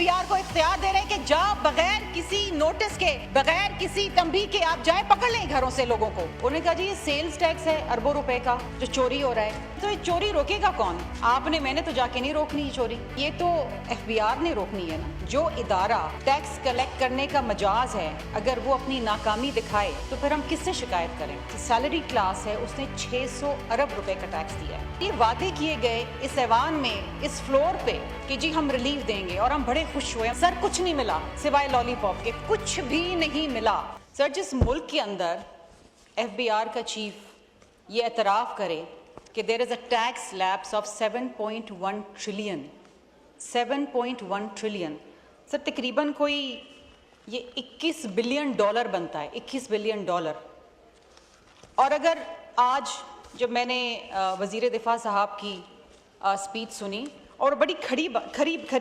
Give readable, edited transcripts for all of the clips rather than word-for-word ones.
FBR को इख्तियार दे रहे हैं कि जाओ बगैर किसी नोटिस के, बगैर किसी तंबीह के आप जाए पकड़ लें घरों से लोगों को। उन्होंने कहा जी ये सेल्स टैक्स है अरबों रुपए का जो चोरी हो रहा है, तो ये चोरी रोकेगा कौन? आपने, मैंने तो जाके नहीं रोकनी ये चोरी, ये तो एफबीआर ने रोकनी है ना। जो इदारा टैक्स कलेक्ट करने का मजाज है, अगर वो अपनी नाकामी दिखाए तो फिर हम किससे शिकायत करें? सैलरी क्लास है, उसने 600 अरब रुपए का टैक्स दिया है। ये वादे किए गए इस ऐवान में, इस फ्लोर पे कि जी हम रिलीफ देंगे और हम बड़े खुश हुए। सर कुछ नहीं मिला सिवाय लॉलीपॉप के, कुछ भी नहीं मिला। सर जिस मुल्क के अंदर एफबीआर का चीफ ये एतराफ़ करे कि there is a tax lapse of 7.1 trillion, 7.1 trillion, sir तकरीबन कोई ये 21 बिलियन डॉलर बनता है, 21 बिलियन डॉलर। और अगर आज जब मैंने वज़ीर दिफा साहब की स्पीच सुनी और बड़ी खरी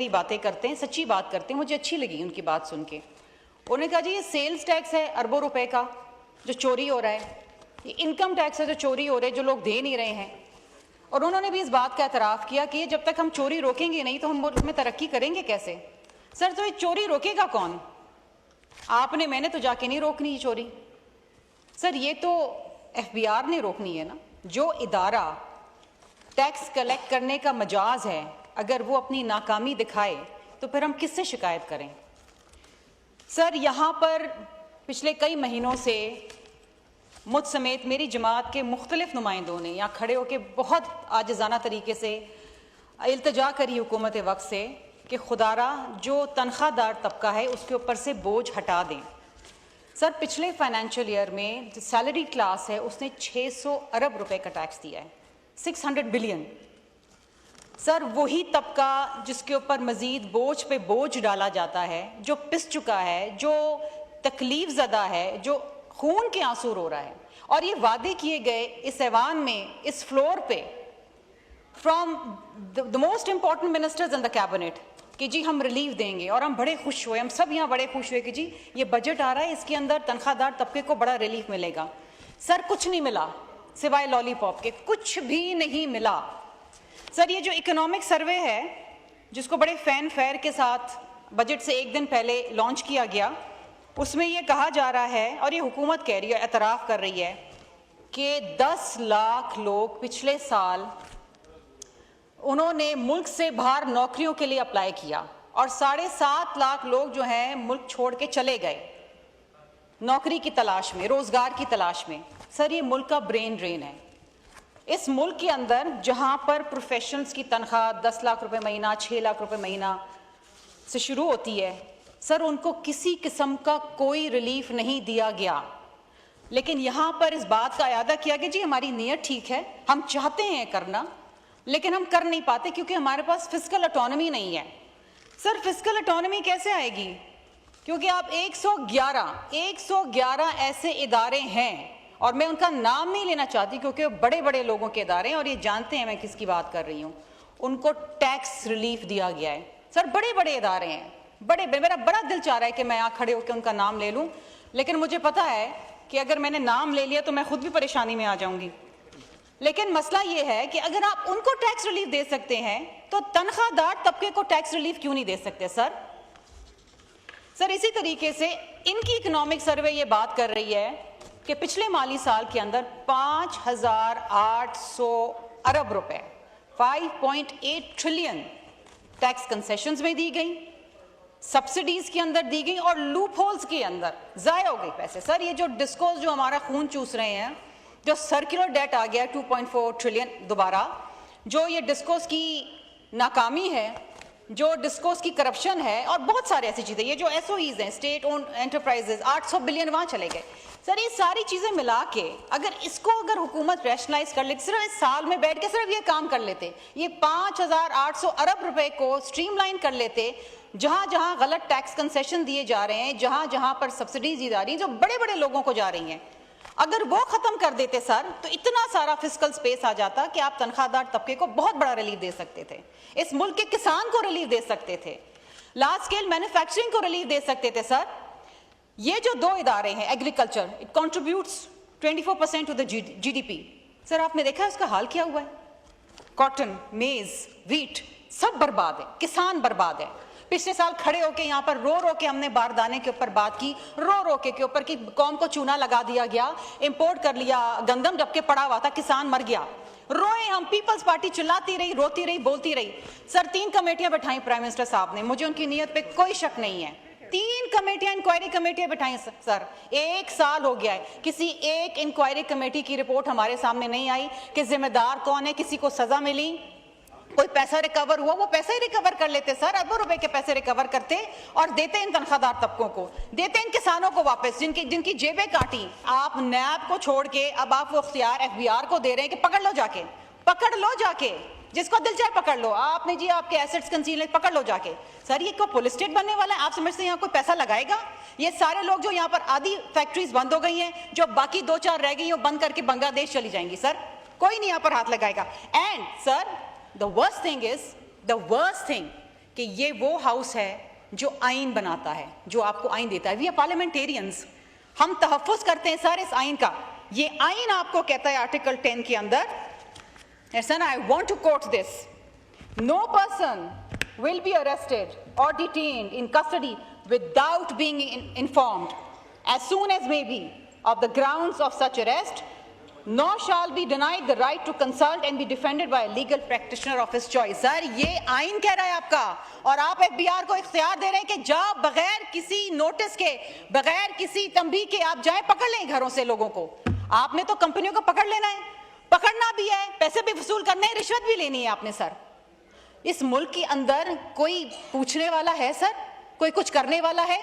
बातें करते हैं, सच्ची बात करते हैं, मुझे अच्छी लगी उनकी बात सुन के। उन्होंने कहा जी ये सेल्स टैक्स है अरबों रुपए का जो चोरी हो रहा है, ये इनकम टैक्स है जो चोरी हो रहे हैं, जो लोग दे नहीं रहे हैं। और उन्होंने भी इस बात का एतराफ़ किया कि जब तक हम चोरी रोकेंगे नहीं तो हम मुल्क में तरक्की करेंगे कैसे? सर तो ये चोरी रोकेगा कौन? आपने, मैंने तो जाके नहीं रोकनी ये चोरी। सर ये तो एफबीआर ने रोकनी है ना। जो इदारा टैक्स कलेक्ट करने का मजाज है, अगर वो अपनी नाकामी दिखाए तो फिर हम किससे शिकायत करें? सर यहाँ पर पिछले कई महीनों से मुझ समेत मेरी जमात के मुख्तलिफ नुमाइंदों ने यहाँ खड़े होकर बहुत आजिज़ाना तरीके से इल्तिजा करी हुकूमत वक्त से कि खुदारा जो तनख्वाहदार तबका है उसके ऊपर से बोझ हटा दें। सर पिछले फाइनेंशियल ईयर में जो सैलरी क्लास है उसने 600 अरब रुपए का टैक्स दिया है, 600 बिलियन। सर वही तबका जिसके ऊपर मज़ीद बोझ पे बोझ डाला जाता है, जो पिस चुका है, जो तकलीफ ज़दा है, जो खून के आंसू रो रहा है। और ये वादे किए गए इस ऐवान में, इस फ्लोर पे, from the most important ministers in the cabinet कि जी हम रिलीफ देंगे और हम बड़े खुश हुए, हम सब यहाँ बड़े खुश हुए कि जी ये बजट आ रहा है, इसके अंदर तनख्वाहदार तबके को बड़ा रिलीफ मिलेगा। सर कुछ नहीं मिला सिवाय लॉलीपॉप के, कुछ भी नहीं मिला। सर ये जो इकोनॉमिक सर्वे है जिसको बड़े फैन फेयर के साथ बजट से एक दिन पहले लॉन्च किया गया, उसमें ये कहा जा रहा है और ये हुकूमत कह रही है, एतराफ़ कर रही है कि 10 लाख लोग पिछले साल उन्होंने मुल्क से बाहर नौकरियों के लिए अप्लाई किया और 7.5 लाख लोग जो हैं मुल्क छोड़ के चले गए नौकरी की तलाश में, रोज़गार की तलाश में। सर ये मुल्क का ब्रेन ड्रेन है। इस मुल्क के अंदर जहाँ पर प्रोफेशनल्स की तनख्वाह 10 लाख रुपए महीना, 6 लाख रुपए महीना से शुरू होती है, सर उनको किसी किस्म का कोई रिलीफ नहीं दिया गया। लेकिन यहाँ पर इस बात का अयादा किया कि जी हमारी नीयत ठीक है, हम चाहते हैं करना, लेकिन हम कर नहीं पाते क्योंकि हमारे पास फिस्कल ऑटोनॉमी नहीं है। सर फिस्कल ऑटोनॉमी कैसे आएगी? क्योंकि आप 111 ऐसे इदारे हैं, और मैं उनका नाम नहीं लेना चाहती क्योंकि वो बड़े बड़े लोगों के इदारे हैं और ये जानते हैं मैं किसकी बात कर रही हूँ, उनको टैक्स रिलीफ दिया गया है। सर बड़े बड़े इदारे हैं, मेरा बड़ा दिल चाह रहा है कि मैं यहाँ खड़े होकर उनका नाम ले लूँ, लेकिन मुझे पता है कि अगर मैंने नाम ले लिया तो मैं खुद भी परेशानी में आ जाऊंगी। लेकिन मसला ये है कि अगर आप उनको टैक्स रिलीफ दे सकते हैं तो तनख्वाहदार तबके को टैक्स रिलीफ क्यों नहीं दे सकते? सर इसी तरीके से इनकी इकोनॉमिक सर्वे ये बात कर रही है कि पिछले माली साल के अंदर 5,800 अरब रुपए, 5.8 ट्रिलियन टैक्स कंसेशंस में दी गई, सब्सिडीज के अंदर दी गई और लूप होल्स के अंदर जाया हो गई पैसे। सर ये जो डिस्कोस जो हमारा खून चूस रहे हैं, जो सर्कुलर डेट आ गया 2.4 ट्रिलियन दोबारा, जो ये डिस्कोस की नाकामी है, जो डिस्कोस की करप्शन है और बहुत सारी ऐसी चीज़ें, ये जो एसओईज हैं, स्टेट ओन्ड एंटरप्राइजेज, 800 बिलियन वहाँ चले गए। सर ये सारी चीज़ें मिला के अगर हुकूमत रैशनलाइज कर लेती, सिर्फ इस साल में बैठ के सिर्फ ये काम कर लेते, ये 5,800 अरब रुपए को स्ट्रीमलाइन कर लेते, जहाँ जहाँ गलत टैक्स कंसेशन दिए जा रहे हैं, जहाँ जहाँ पर सब्सिडीज दी जा रही हैं जो बड़े बड़े लोगों को जा रही हैं, अगर वो खत्म कर देते सर तो इतना सारा फिस्कल स्पेस आ जाता कि आप तनख्वाहदार तबके को बहुत बड़ा रिलीफ दे सकते थे, इस मुल्क के किसान को रिलीफ दे सकते थे, लार्ज स्केल मैन्युफैक्चरिंग को रिलीफ दे सकते थे। सर ये जो दो इदारे हैं, agriculture, it contributes 24% to the GDP. Sir आपने देखा है उसका हाल क्या हुआ है? कॉटन, मेज, व्हीट सब बर्बाद है, किसान बर्बाद है, पिछले साल खड़े होके यहाँ पर रो रो के हमने बारदाने के ऊपर बात की, रो रो के ऊपर कि कौम को चूना लगा दिया गया, इंपोर्ट कर लिया गंदम जबकि पड़ा हुआ था, किसान मर गया। रोए हम, पीपल्स पार्टी चिल्लाती रही, रोती रही, बोलती रही। सर 3 कमेटियां बैठाई प्राइम मिनिस्टर साहब ने, मुझे उनकी नीयत पे कोई शक नहीं है। 3 कमेटियां, इंक्वायरी कमेटियां बैठाई सर, 1 साल हो गया है, किसी एक इंक्वायरी कमेटी की रिपोर्ट हमारे सामने नहीं आई कि जिम्मेदार कौन है, किसी को सजा मिली, कोई पैसा रिकवर हुआ। वो पैसा ही रिकवर कर लेते सर, अरबों रुपए के पैसे रिकवर करते और देते इन तनख्वाहदार तबकों को, देते इन किसानों को वापस, जिनकी जेबें काटी। आप नैब को छोड़ के अब आप वो इख्तियार एफबीआर को दे रहे हैं कि पकड़ लो जाके, पकड़ लो जाके, जिसको दिल चाहे पकड़ लो। आपने जी आपके एसेट्स कंसील पकड़ लो जाके। सर ये कोई पुलिस स्टेट बनने वाला है? आप समझते हैं यहाँ कोई पैसा लगाएगा? ये सारे लोग जो यहाँ पर आधी फैक्ट्रीज बंद हो गई हैं, जो बाकी 2-4 रह गई हैं, वो बंद करके बांग्लादेश चली जाएंगी। सर कोई नहीं यहाँ पर हाथ लगाएगा। And sir the worst thing is, the worst thing कि ये वो हाउस है जो आइन बनाता है, जो आपको आइन देता है। वी आर पार्लियामेंटेरियंस, हम तहफ़्फ़ुज़ करते हैं सर इस आइन का। ये आइन आपको कहता है आर्टिकल 10 के अंदर, Son, I want to quote this. No person will be arrested or detained in custody without being informed as soon as may be of the grounds of such arrest, nor shall be denied the right to consult and be defended by a legal practitioner of his choice. Sir ये आइन कह रहा है आपका, और आप FBR को इख्तियार दे रहे हैं कि जाओ बगैर किसी नोटिस के, बगैर किसी तंबीह के आप जाएं, पकड़ लें घरों से लोगों को। आपने तो कंपनियों को पकड़ लेना है, पकड़ना भी है, पैसे भी वसूल करने हैं, रिश्वत भी लेनी है आपने। सर इस मुल्क के अंदर कोई पूछने वाला है सर? कोई कुछ करने वाला है?